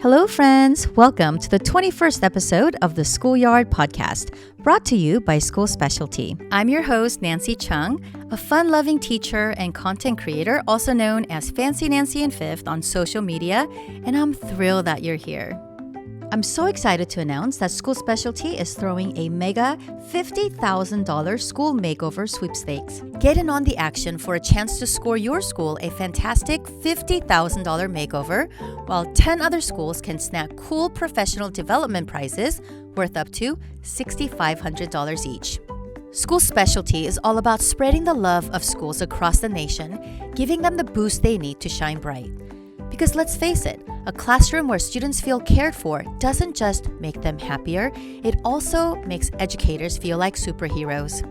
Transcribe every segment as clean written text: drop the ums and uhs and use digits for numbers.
Hello, friends. Welcome to the 21st episode of the Schoolyard Podcast, brought to you by School Specialty. I'm your host, Nancy Chung, a fun-loving teacher and content creator, also known as Fancy Nancy in Fifth on social media, and I'm thrilled that you're here. I'm so excited to announce that School Specialty is throwing a mega $50,000 school makeover sweepstakes. Get in on the action for a chance to score your school a fantastic $50,000 makeover, while 10 other schools can snag cool professional development prizes worth up to $6,500 each. School Specialty is all about spreading the love of schools across the nation, giving them the boost they need to shine bright. Because let's face it, a classroom where students feel cared for doesn't just make them happier, it also makes educators feel like superheroes.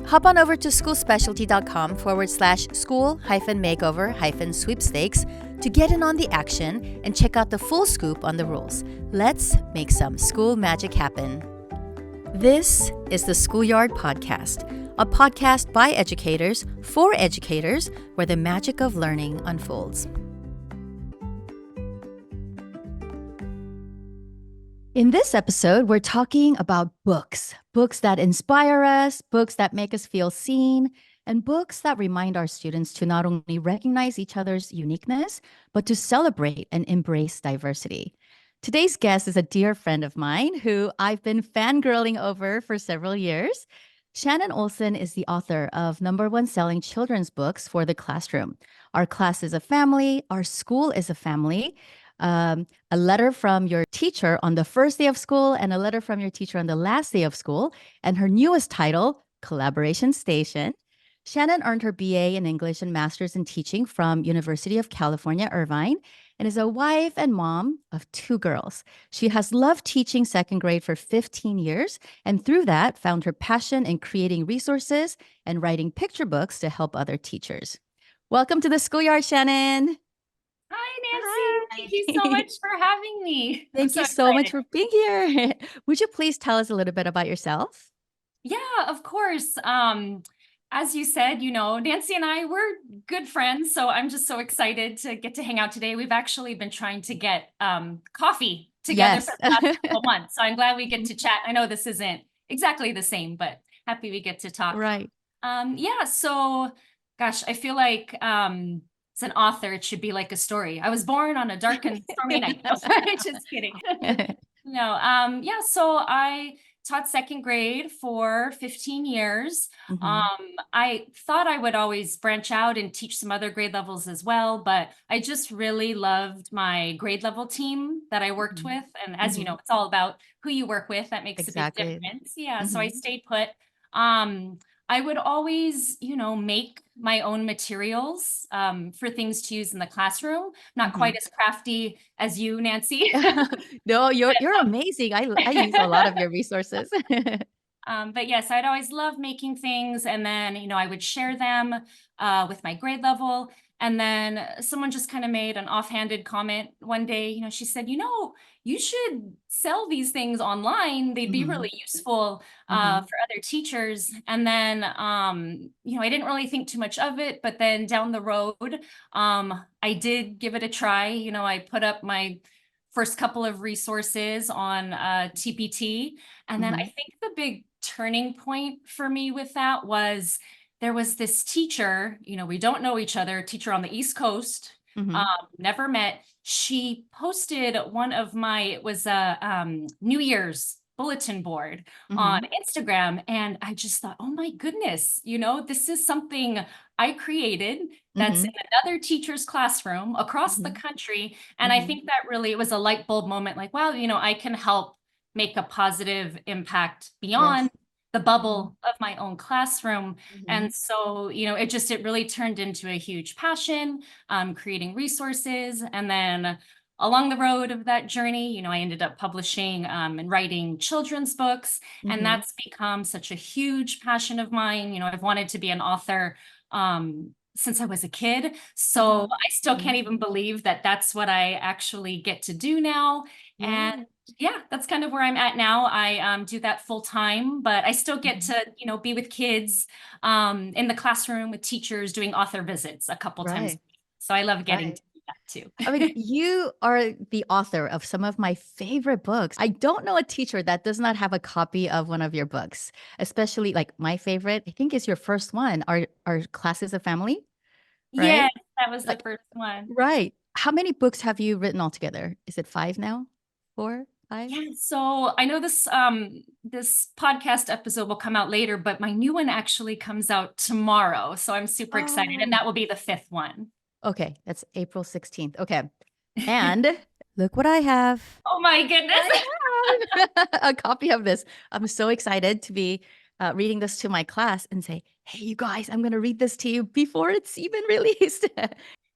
Hop on over to schoolspecialty.com/school-makeover-sweepstakes to get in on the action and check out the full scoop on the rules. Let's make some school magic happen. This is the Schoolyard Podcast, a podcast by educators for educators where the magic of learning unfolds. In this episode, we're talking about books that inspire us, books that make us feel seen, and books that remind our students to not only recognize each other's uniqueness, but to celebrate and embrace diversity. Today's guest is a dear friend of mine who I've been fangirling over for several years. Shannon Olsen is the author of #1 selling children's books for the classroom. Our class is a family, our school is a family. A letter from your teacher on the first day of school and a letter from your teacher on the last day of school, and her newest title, Collaboration Station. Shannon earned her BA in English and Master's in Teaching from University of California, Irvine, and is a wife and mom of 2 girls. She has loved teaching second grade for 15 years, and through that, found her passion in creating resources and writing picture books to help other teachers. Welcome to the Schoolyard, Shannon. Hi, Nancy. Thank you so much for having me. Thank you so much for being here. Would you please tell us a little bit about yourself? Yeah, of course. As you said, Nancy and I, we're good friends. So I'm just so excited to get to hang out today. We've actually been trying to get coffee together for the last couple of months. So I'm glad we get to chat. I know this isn't exactly the same, but happy we get to talk. Right. So gosh, I feel like as an author, it should be like a story. I was born on a dark and stormy night. No, just kidding. So I taught second grade for 15 years. I thought I would always branch out and teach some other grade levels as well, but I just really loved my grade level team that I worked with. And as you know, it's all about who you work with. That makes a big difference. So I stayed put. I would always, make my own materials for things to use in the classroom. Not quite as crafty as you, Nancy. No, you're amazing. I use a lot of your resources. But yes, I'd always love making things. And then, I would share them with my grade level. And then someone just kind of made an offhanded comment one day. She said, you should sell these things online. They'd be really useful for other teachers. And then, I didn't really think too much of it. But then down the road, I did give it a try. I put up my first couple of resources on TPT. And then I think the big turning point for me with that was there was this teacher, we don't know each other, teacher on the East Coast, never met. She posted it was a New Year's bulletin board on Instagram. And I just thought, oh my goodness, this is something I created that's in another teacher's classroom across the country. And I think that really, it was a light bulb moment, like, wow, I can help make a positive impact beyond the bubble of my own classroom. And so, it really turned into a huge passion, creating resources. And then along the road of that journey, I ended up publishing and writing children's books. And that's become such a huge passion of mine. I've wanted to be an author since I was a kid. So I still can't even believe that that's what I actually get to do now. And that's kind of where I'm at now. I do that full time, but I still get to, be with kids in the classroom with teachers doing author visits a couple times. So I love getting to do that. too. I mean, you are the author of some of my favorite books. I don't know a teacher that does not have a copy of one of your books, especially like my favorite, I think is your first one, Our Class is a Family, right? Yes, that was the Like, first one. right. How many books have you written altogether? Is it five now? Four, five? Yeah, so I know this podcast episode will come out later, but my new one actually comes out tomorrow. So I'm super excited. And Oh, that will be the fifth one. okay. That's April 16th. Okay. And look what I have. Oh my goodness. I have a copy of this. I'm so excited to be reading this to my class and say, hey, you guys, I'm going to read this to you before it's even released.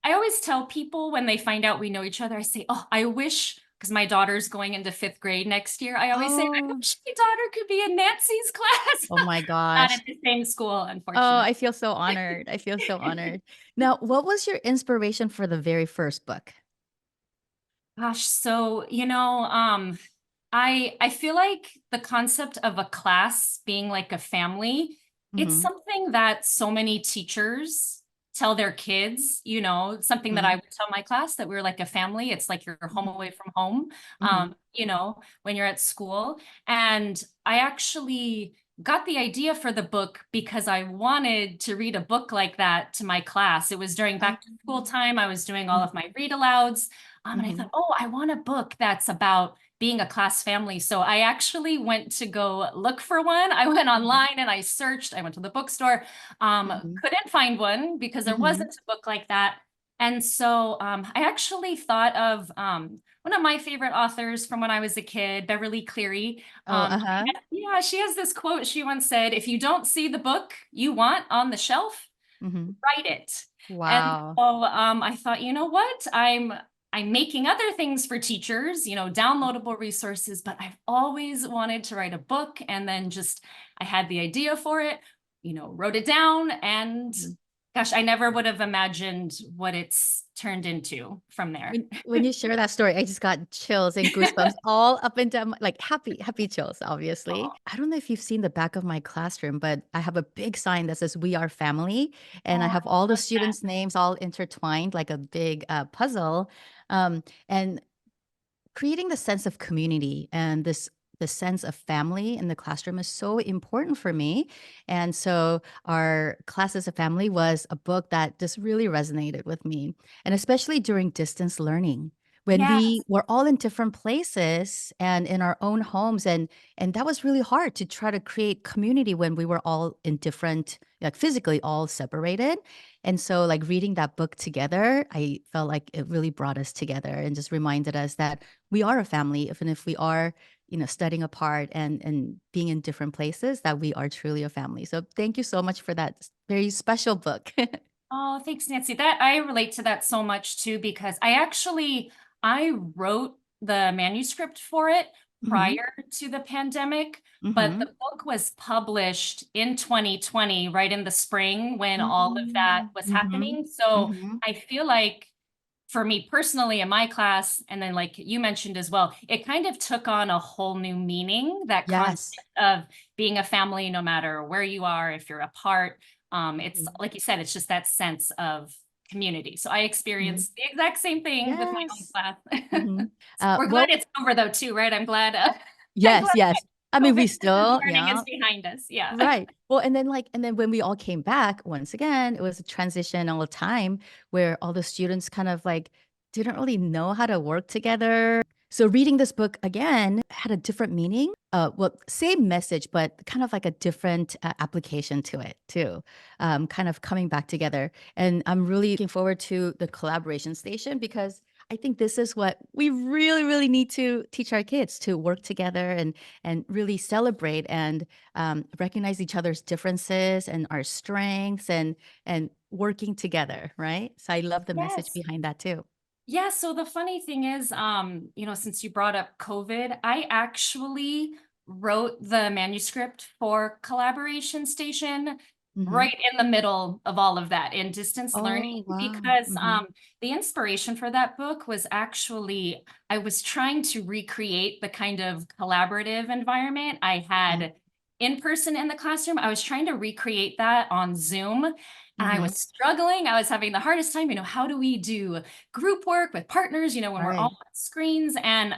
I always tell people when they find out we know each other, I say, oh, I wish, because my daughter's going into fifth grade next year. I always say, I Oh, wish my daughter could be in Nancy's class. oh my Not gosh. at the same school, Oh, unfortunately. I feel so honored. I feel so honored. Now, what was your inspiration for the very first book? Gosh, so I feel like the concept of a class being like a family, it's Mm-hmm. something that so many teachers tell their kids, something that I Mm-hmm. would tell my class that we're like a family. It's like you're home away from home, Mm-hmm. when you're at school. And I actually got the idea for the book because I wanted to read a book like that to my class. It was during back to school time. I was doing all of my read alouds. And I Mm-hmm. thought, oh, I want a book that's about being a class family. So I actually went to go look for one. I went online and I searched. I went to the bookstore, Mm-hmm. couldn't find one because there Mm-hmm. wasn't a book like that. And so I actually thought of one of my favorite authors from when I was a kid, Beverly Cleary. Oh, uh-huh. Yeah, she has this quote. She once said, if you don't see the book you want on the shelf, Mm-hmm. write it. And Wow. so I thought, you know what? I'm making other things for teachers, downloadable resources, but I've always wanted to write a book. And then I had the idea for it, wrote it down. And Mhm. gosh, I never would have imagined what it's turned into from there. When you share that story, I just got chills and goosebumps all up and down, like happy chills, obviously. I don't know if you've seen the back of my classroom, but I have a big sign that says "We are family," and I Oh, have all the students' names all intertwined like a big puzzle. And creating the sense of community and the sense of family in the classroom is so important for me. And so our Class as a Family was a book that just really resonated with me. And especially during distance learning when yeah. we were all in different places and in our own homes, and that was really hard to try to create community when we were all in different, like physically all separated. And so like reading that book together, I felt like it really brought us together and just reminded us that we are a family, even if we are, studying apart and being in different places, that we are truly a family. So thank you so much for that very special book. Oh, thanks, Nancy. That I relate to that so much too, because I wrote the manuscript for it Hmm. prior to the pandemic, but Hmm. the book was published in 2020, right in the spring when all of that was Hmm. happening. So Hmm. I feel like for me personally in my class, and then like you mentioned as well, it kind of took on a whole new meaning, that Yes. concept of being a family, no matter where you are, if you're apart. It's Mhm. like you said, it's just that sense of community. So I Mhm. experienced the exact same thing with my own Yes. class. Hmm. We're glad Well, it's over though, too, right? I'm glad. I'm yes, glad yes. I mean, COVID we distance still, learning yeah. is behind us. Yeah. Right. Well, and then when we all came back, once again, it was a transitional time where all the students kind of like didn't really know how to work together. So reading this book again had a different meaning. Well, same message, but kind of like a different application to it too. Kind of coming back together. And I'm really looking forward to the collaboration station because I think this is what we really, really need to teach our kids to work together and really celebrate and recognize each other's differences and our strengths and working together, right? So I love the message Yes. behind that too. Yeah, so the funny thing is, since you brought up COVID, I actually wrote the manuscript for Collaboration Station Hmm. right in the middle of all of that in distance learning, Oh, wow. because Hmm. the inspiration for that book was actually I was trying to recreate the kind of collaborative environment I Uh-huh. had in person in the classroom. I was trying to recreate that on Zoom. And I Mm-hmm. was struggling. I was having the hardest time, how do we do group work with partners, when we're all Right. on screens? And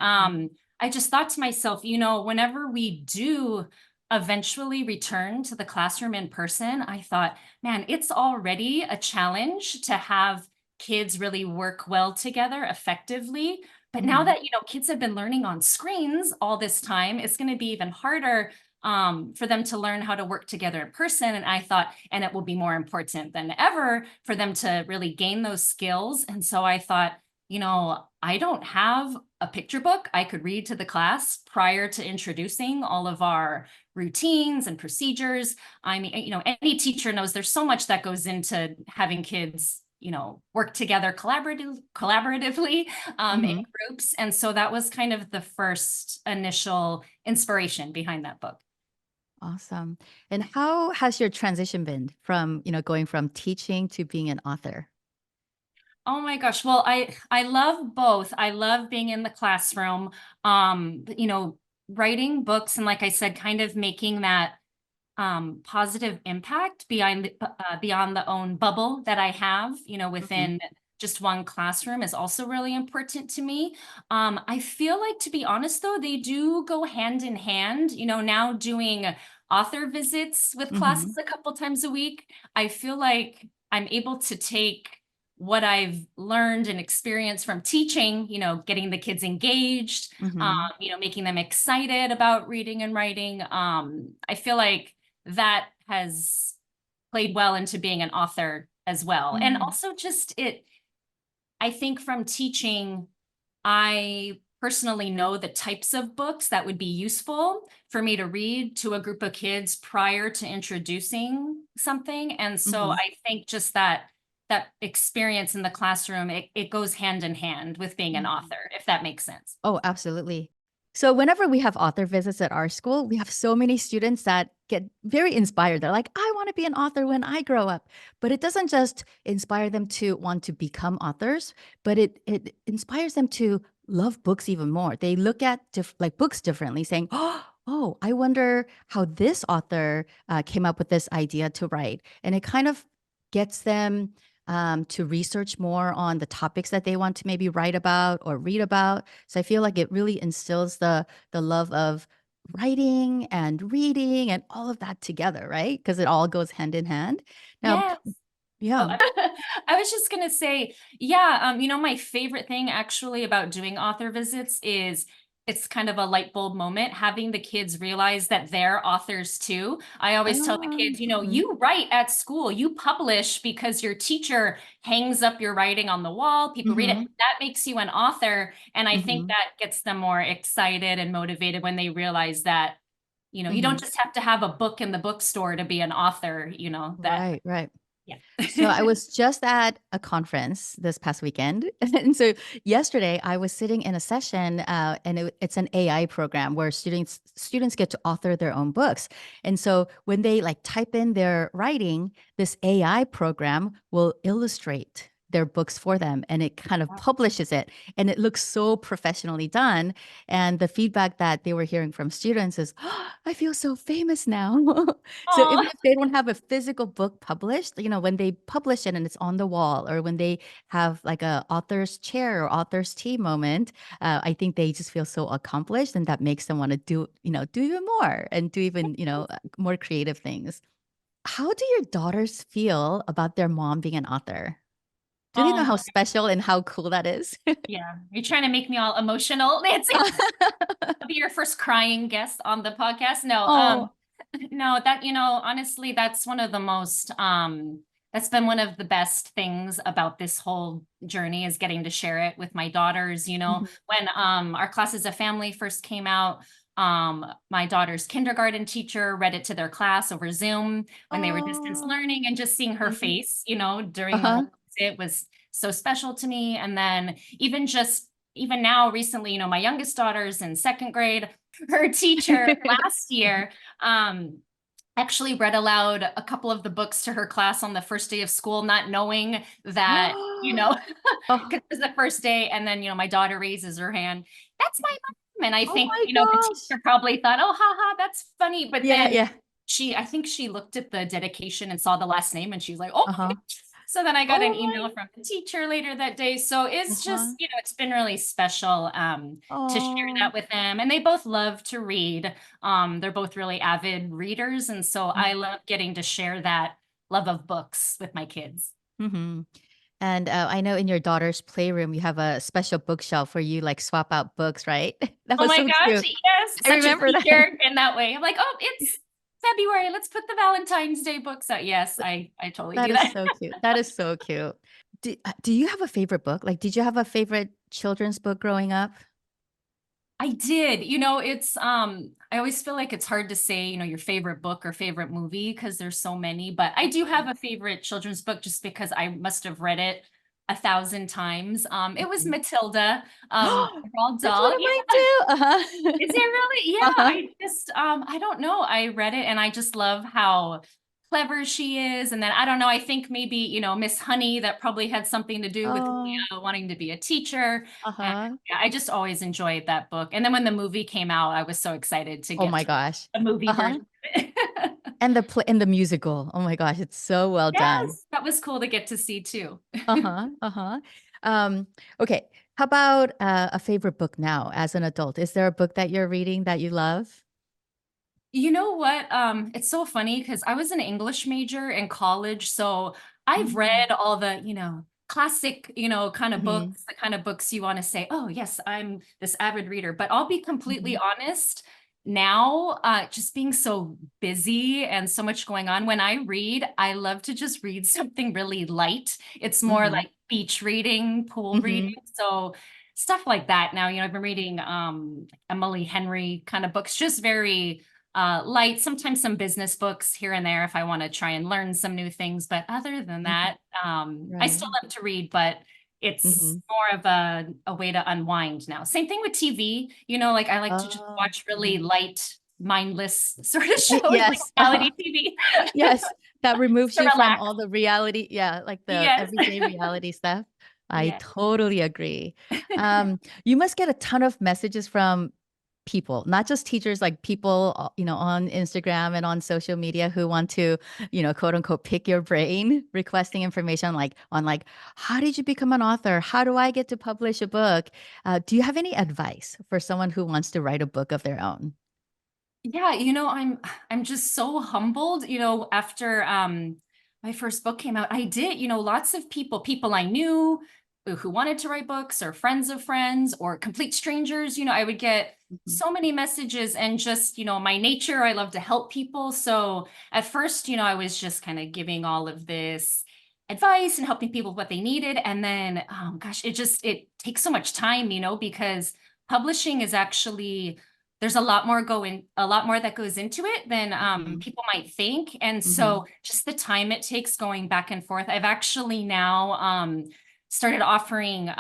I just thought to myself, whenever we do eventually return to the classroom in person, I thought, man, it's already a challenge to have kids really work well together effectively. But now Mm-hmm. that, kids have been learning on screens all this time, it's going to be even harder for them to learn how to work together in person. And I thought, and it will be more important than ever for them to really gain those skills. And so I thought, I don't have a picture book I could read to the class prior to introducing all of our routines and procedures. I mean, any teacher knows there's so much that goes into having kids, work together collaboratively in Mm-hmm. groups. And so that was kind of the first initial inspiration behind that book. Awesome. And how has your transition been from, going from teaching to being an author? Oh my gosh. Well, I love both. I love being in the classroom, writing books, and like I said, kind of making that positive impact beyond the own bubble that I have, Mm-hmm. within just one classroom is also really important to me. I feel like, to be honest, though, they do go hand in hand. Now doing author visits with Mm-hmm. classes a couple times a week, I feel like I'm able to take what I've learned and experienced from teaching, getting the kids engaged, Mm-hmm. making them excited about reading and writing. I feel like that has played well into being an author as well. And Mm-hmm. also I think from teaching, I personally know the types of books that would be useful for me to read to a group of kids prior to introducing something. And so Mm-hmm. I think just that experience in the classroom, it goes hand in hand with being an Mm-hmm. author, if that makes sense. Oh, absolutely. So whenever we have author visits at our school, we have so many students that get very inspired. They're like, I want to be an author when I grow up. But it doesn't just inspire them to want to become authors, but it inspires them to love books even more. They look at like books differently, saying, oh, I wonder how this author came up with this idea to write. And it kind of gets them to research more on the topics that they want to maybe write about or read about. So I feel like it really instills the love of writing and reading and all of that together, right? Because it all goes hand in hand. Now, Yes. Oh, yeah. I was just gonna say, yeah, my favorite thing actually about doing author visits is it's kind of a light bulb moment, having the kids realize that they're authors too. I always tell the kids, Mhm. you write at school, you publish because your teacher hangs up your writing on the wall, people read it. Mhm. That makes you an author. And I think Mhm. that gets them more excited and motivated when they realize that, you don't Mhm. just have to have a book in the bookstore to be an author, that, Right, right. yeah. So I was just at a conference this past weekend. And so yesterday I was sitting in a session and it's an AI program where students get to author their own books. And so when they like type in their writing, this AI program will illustrate their books for them and it kind of publishes it and it looks so professionally done. And the feedback that they were hearing from students is, oh, I feel so famous now. So Oh, even if they don't have a physical book published, when they publish it and it's on the wall, or when they have like a author's chair or author's tea moment, I think they just feel so accomplished, and that makes them want to do even more and do even, more creative things. How do your daughters feel about their mom being an author? Do they know oh how special and how cool that is? yeah. You're trying to make me all emotional, Nancy. I'll be your first crying guest on the podcast. No, Oh. no, that, honestly, that's one of the most, that's been one of the best things about this whole journey is getting to share it with my daughters. Mhm. When our class as a family first came out, my daughter's kindergarten teacher read it to their class over Zoom when they were distance Oh. learning, and just seeing her Mhm. face, during the Uh-huh. whole visit was so special to me. And then even now recently, my youngest daughter's in second grade, her teacher last year um actually read aloud a couple of the books to her class on the first day of school, not knowing that, Oh. because it was the first day. And then, my daughter raises her hand. That's my mom. And I Oh think, my the gosh. teacher probably thought, oh, haha, that's funny. But Yeah, then yeah. I think she looked at the dedication and saw the last name and she's like, oh, Uh-huh. so then I got an email Oh from the teacher later that day. So my. it's just, Uh-huh. it's been really special to share Oh. that with them. And they both love to read. They're both really avid readers. And so I love getting to share that love of books with my kids. Mm-hmm. And I know in your daughter's playroom, you have a special bookshelf where you like swap out books, right? That Oh was my so gosh, cute. yes, I such a remember that. teacher in that way. I'm like, oh, it's February. Let's put the Valentine's Day books out. Yes, I totally That do is that. so cute. That is so cute. Do you have a favorite book? Like, did you have a favorite children's book growing up? I did. It's I always feel like it's hard to say, your favorite book or favorite movie because there's so many, but I do have a favorite children's book just because I must have read it 1,000 times. It was Mhm. Matilda, Roald That's one Dahl. of Yeah. mine too. Uh-huh. Is it really? Yeah, Uh-huh. I just I don't know. I read it and I just love how clever she is. And then I don't know, I think maybe, Miss Honey, that probably had something to do with Oh, Leah wanting to be a teacher. And uh-huh. yeah, I just always enjoyed that book. And then when the movie came out, I was so excited to Oh get my to gosh. a movie Uh-huh. version of it. And the play and the musical. Oh my gosh, it's so well done. Yes, that was cool to get to see too. Uh-huh. Uh-huh. Um, okay. How about a favorite book now as an adult? Is there a book that you're reading that you love? You know what? It's so funny because I was an English major in college, so I've Mm. read all the, classic, kind of Mm-hmm. books, the kind of books you want to say, oh, yes, I'm this avid reader. But I'll be Mm-hmm. completely honest, now, just being so busy and so much going on, when I read, I love to just read something really light. It's more Mm-hmm. like beach reading, pool reading. Mm-hmm. So stuff like that now, I've been reading Emily Henry kind of books, just very light, sometimes some business books here and there if I want to try and learn some new things. But other than Mm-hmm. that, I Right. still love to read, but it's Mm-hmm. more of a way to unwind now. Same thing with TV, like I like to just Oh, watch really mhm. light, mindless sort of shows like Yes. reality Uh-huh. TV Yes. That removes to you from relax. all the reality. Yeah, like the Yes. everyday reality stuff. I Yes. totally agree. You must get a ton of messages from people, not just teachers, like people, on Instagram and on social media who want to, quote unquote, pick your brain, requesting information like, how did you become an author? How do I get to publish a book? Do you have any advice for someone who wants to write a book of their own? Yeah, I'm just so humbled, after my first book came out. I did, lots of people I knew who wanted to write books or friends of friends or complete strangers, I would get Mhm. so many messages and just, my nature, I love to help people. So at first, I was just kind of giving all of this advice and helping people with what they needed. And then, gosh, it takes so much time, because publishing is actually there's a lot more that goes into it than Mhm. people might think. And so Mhm. just the time it takes going back and forth. I've actually now started offering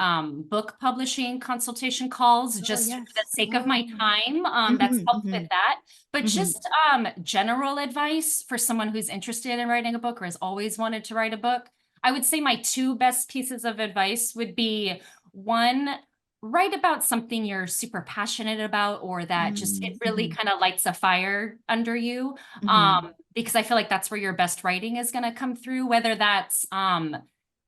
book publishing consultation calls Oh, just for the yes. sake of my Oh. time. That's Mhm. helped with Mhm. that. But Mhm. just general advice for someone who's interested in writing a book or has always wanted to write a book. I would say my two best pieces of advice would be one, write about something you're super passionate about or that just it Mm. really Mhm. kind of lights a fire under you. Mhm. Because I feel like that's where your best writing is going to come through, whether that's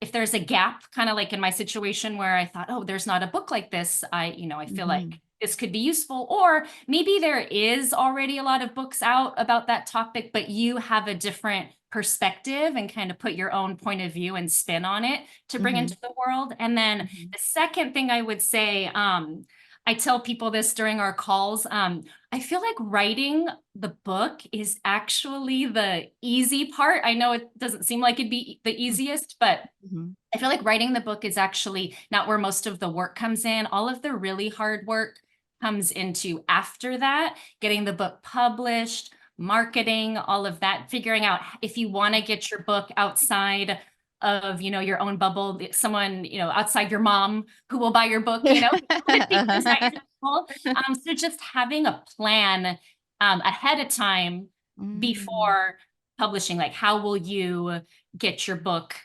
if there's a gap, kind of like in my situation where I thought, oh, there's not a book like this, I feel Mhm. like this could be useful. Or maybe there is already a lot of books out about that topic, but you have a different perspective and kind of put your own point of view and spin on it to bring Mhm. into the world. And then Mhm. the second thing I would say, I tell people this during our calls. I feel like writing the book is actually the easy part. I know it doesn't seem like it'd be the easiest, but Mhm. I feel like writing the book is actually not where most of the work comes in. All of the really hard work comes into after that, getting the book published, marketing, all of that, figuring out if you want to get your book outside of, your own bubble, someone, outside your mom who will buy your book, because that Uh-huh. isn't cool. So just having a plan ahead of time Mm. before publishing, like how will you get your book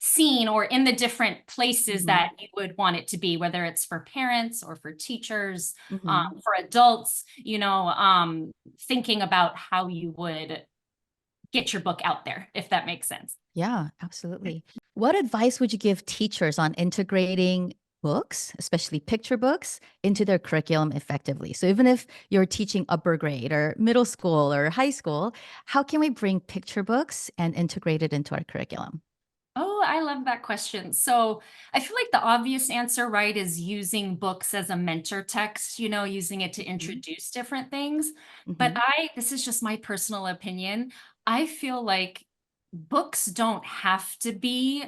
scene or in the different places Mhm. that you would want it to be, whether it's for parents or for teachers, Mhm. for adults, thinking about how you would get your book out there, if that makes sense. Yeah, absolutely. What advice would you give teachers on integrating books, especially picture books, into their curriculum effectively? So even if you're teaching upper grade or middle school or high school, how can we bring picture books and integrate it into our curriculum? Oh, I love that question. So I feel like the obvious answer, right, is using books as a mentor text, using it to Mhm. introduce different things. But Mhm. this is just my personal opinion. I feel like books don't have to be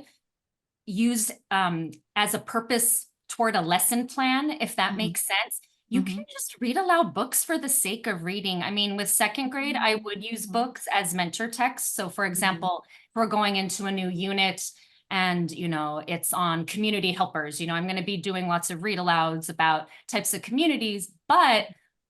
used as a purpose toward a lesson plan, if that Mhm. makes sense. You can Mhm. just read aloud books for the sake of reading. I mean, with second grade, I would use Mhm. books as mentor texts. So, for Mhm. example, if we're going into a new unit and, it's on community helpers, I'm going to be doing lots of read alouds about types of communities. But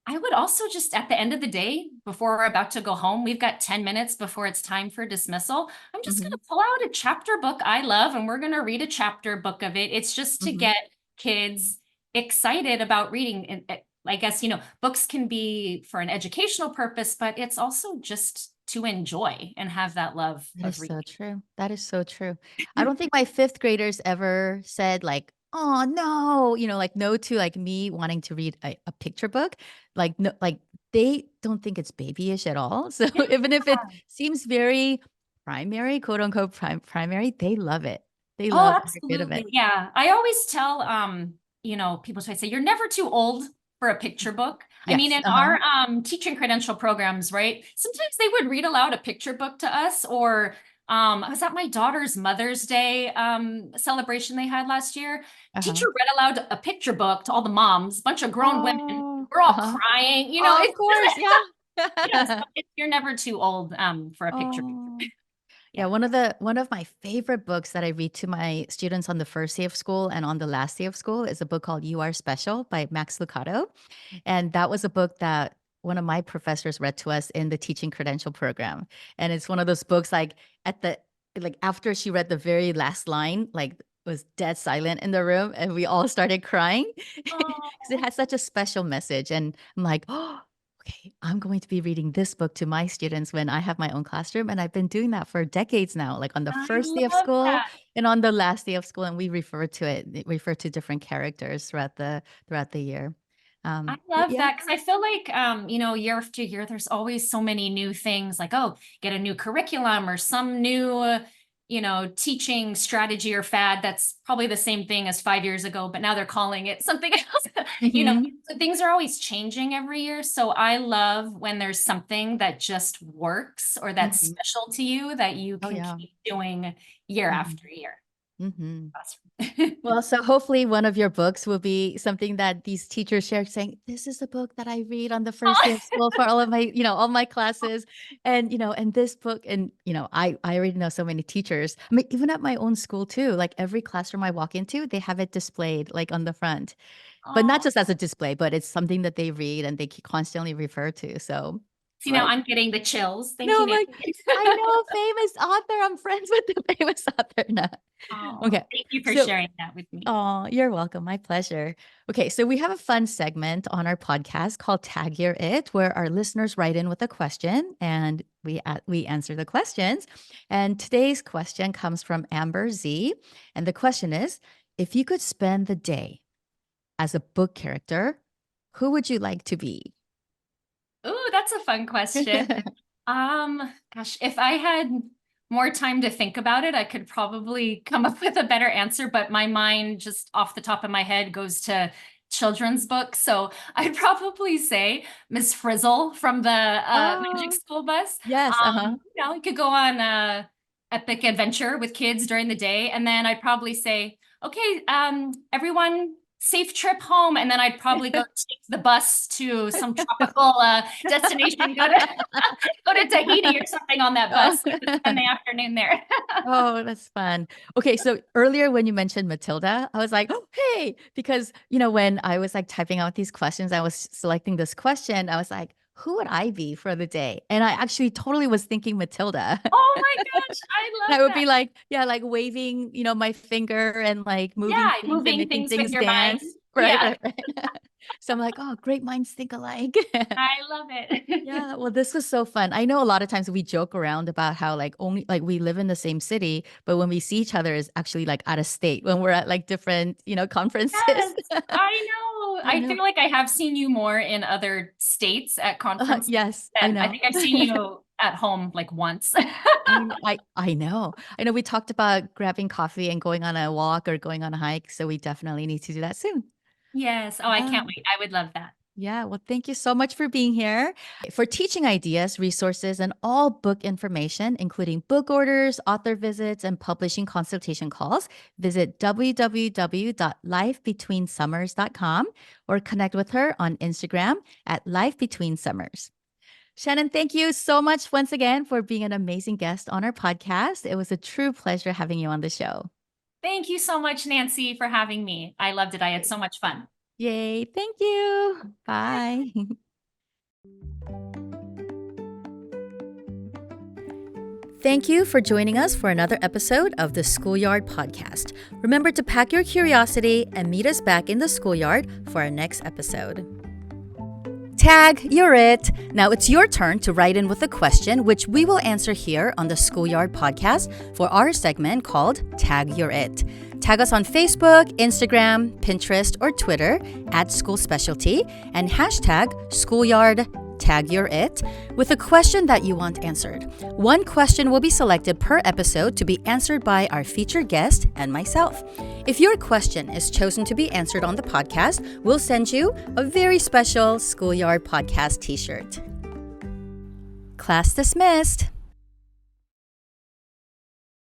I would also just at the end of the day, before we're about to go home, we've got 10 minutes before it's time for dismissal. I'm just going Mhm. to pull out a chapter book I love and we're going to read a chapter book of it. It's just to Mhm. get kids excited about reading. And I guess, books can be for an educational purpose, but it's also just to enjoy and have that love That is of so reading. true. That is so true. I don't think my fifth graders ever said like, "Oh no," like no to like me wanting to read a picture book. Like no, like they don't think it's babyish at all. So Yeah. even if it seems very primary, quote unquote primary, they love it. They Oh, love every bit of absolutely. it. Yeah. I always tell people try to say you're never too old for a picture book. I mean, Yes. in Uh-huh. our teaching credential programs, right? Sometimes they would read aloud a picture book to us, or I was at my daughter's Mother's Day celebration they had last year. Uh-huh. Teacher read aloud a picture book to all the moms, a bunch of grown women. Oh. We're all Uh-huh. crying. Oh, of It's course. yes, Yeah. you're never too old for a picture book. Oh. Yeah, Yeah. one of my favorite books that I read to my students on the first day of school and on the last day of school is a book called You Are Special by Max Lucado. And that was a book that one of my professors read to us in the teaching credential program. And it's one of those books like at the like after she read the very last line, like it was dead silent in the room and we all started crying because it Oh, has such a special message. And I'm like, oh, okay, I'm going to be reading this book to my students when I have my own classroom. And I've been doing that for decades now, like on the I first day of love school that. and on the last day of school. And we refer to different characters throughout the year. I love Yeah. that because I feel like, year after year, there's always so many new things like, oh, get a new curriculum or some new, teaching strategy or fad that's probably the same thing as 5 years ago, but now they're calling it something else. Mhm. So things are always changing every year. So I love when there's something that just works or that's Mhm. special to you that you Oh, can yeah. keep doing year Mhm. after year. Mhm. Awesome. Well, so hopefully one of your books will be something that these teachers share saying, this is the book that I read on the first day of school for all of my, all my classes. And this book, and I already know so many teachers. I mean, even at my own school too, like every classroom I walk into, they have it displayed like on the front. But not Oh, just as a display, but it's something that they read and they constantly refer to. So see, now like, I'm getting the chills. Thank no, you, I'm like, Nancy. I know a famous author. I'm friends with the famous author now. Oh, Okay. thank you for So sharing that with me. oh, you're welcome. My pleasure. Okay, so we have a fun segment on our podcast called Tag Your It, where our listeners write in with a question and we answer the questions. And today's question comes from Amber Z, and the question is: if you could spend the day as a book character, who would you like to be? Ooh, that's a fun question. Gosh, if I had more time to think about it, I could probably come up with a better answer, but my mind just off the top of my head goes to children's books. So I'd probably say Miss Frizzle from the Magic Oh, School Bus. yes. Uh-huh. You could go on a epic adventure with kids during the day, and then I'd probably say, okay, everyone safe trip home, and then I'd probably go take the bus to some tropical destination, go to Tahiti or something on that Oh. bus, spend the afternoon there. Oh, that's fun. Okay, so earlier when you mentioned Matilda, I was like, oh, hey, because when I was like typing out these questions, I was selecting this question. I was like, who would I be for the day? And I actually totally was thinking Matilda. Oh my gosh, I And I love would that. be like, yeah, like waving, my finger and like moving Yeah, things and moving making things with things your mind. dance. Right, Yeah, right, right. So I'm like, oh, great minds think alike. I love it. Yeah, well, this was so fun. I know a lot of times we joke around about how like only like we live in the same city, but when we see each other is actually like out of state when we're at like different, conferences. Yes, I know. I I know. feel like I have seen you more in other states at conferences Yes, I than I know. think I've seen you at home like once. I know. I know we talked about grabbing coffee and going on a walk or going on a hike, so we definitely need to do that soon. Yes. Oh, I Yeah. can't wait. I would love that. Yeah, well, thank you so much for being here. For teaching ideas, resources, and all book information, including book orders, author visits, and publishing consultation calls, visit www.lifebetweensummers.com or connect with her on Instagram at lifebetweensummers. Shannon, thank you so much once again for being an amazing guest on our podcast. It was a true pleasure having you on the show. Thank you so much, Nancy, for having me. I loved it. I had so much fun. Yay. Thank you. Bye. Thank you for joining us for another episode of the Schoolyard Podcast. Remember to pack your curiosity and meet us back in the schoolyard for our next episode. Tag, you're it. Now it's your turn to write in with a question, which we will answer here on the Schoolyard Podcast for our segment called Tag, You're It. Tag us on Facebook, Instagram, Pinterest, or Twitter at School Specialty and hashtag Schoolyard Tag Your It with a question that you want answered. One question will be selected per episode to be answered by our featured guest and myself. If your question is chosen to be answered on the podcast, we'll send you a very special Schoolyard Podcast t-shirt. Class dismissed.